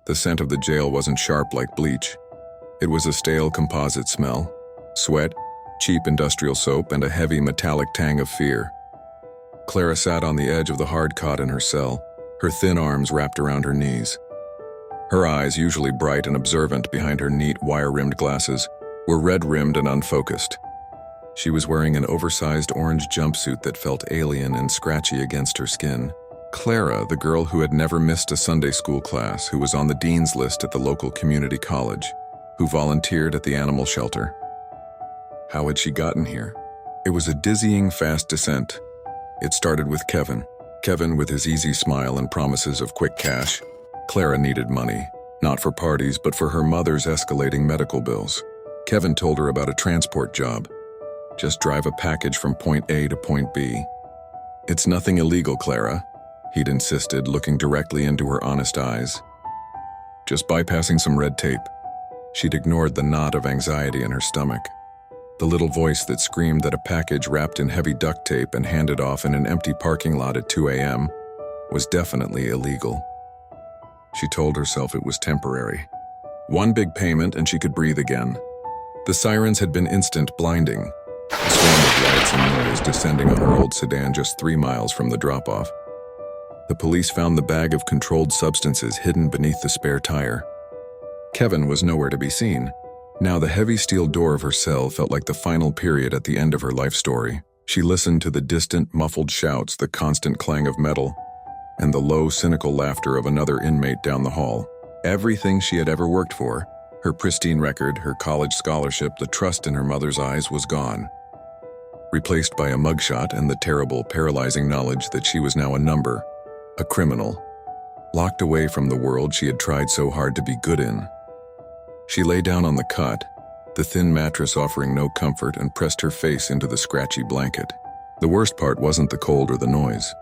The scent of the jail wasn't sharp like bleach. It was a stale composite smell, sweat, cheap industrial soap, and a heavy metallic tang of fear. Clara sat on the edge of the hard cot in her cell, her thin arms wrapped around her knees. Her eyes, usually bright and observant behind her neat wire-rimmed glasses, were red-rimmed and unfocused. She was wearing an oversized orange jumpsuit that felt alien and scratchy against her skin. Clara, the girl who had never missed a Sunday school class, who was on the dean's list at the local community college, who volunteered at the animal shelter. How had she gotten here? It was a dizzying, fast descent. It started with Kevin. Kevin with his easy smile and promises of quick cash. Clara needed money, not for parties, but for her mother's escalating medical bills. Kevin told her about a transport job. Just drive a package from point A to point B. It's nothing illegal, Clara, he'd insisted, looking directly into her honest eyes. Just bypassing some red tape. She'd ignored the knot of anxiety in her stomach. The little voice that screamed that a package wrapped in heavy duct tape and handed off in an empty parking lot at 2 a.m. was definitely illegal. She told herself it was temporary. One big payment and she could breathe again. The sirens had been instant, blinding. A storm of lights and noise descending on her old sedan just 3 miles from the drop-off. The police found the bag of controlled substances hidden beneath the spare tire. Kevin was nowhere to be seen. Now the heavy steel door of her cell felt like the final period at the end of her life story. She listened to the distant, muffled shouts, the constant clang of metal, and the low, cynical laughter of another inmate down the hall. Everything she had ever worked for, her pristine record, her college scholarship, the trust in her mother's eyes was gone. Replaced by a mugshot and the terrible, paralyzing knowledge that she was now a number, a criminal, locked away from the world she had tried so hard to be good in. She lay down on the cot, the thin mattress offering no comfort, and pressed her face into the scratchy blanket. The worst part wasn't the cold or the noise.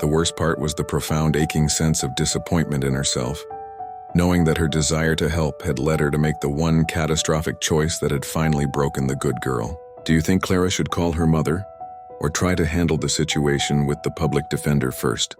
The worst part was the profound aching sense of disappointment in herself, knowing that her desire to help had led her to make the one catastrophic choice that had finally broken the good girl. Do you think Clara should call her mother, or try to handle the situation with the public defender first?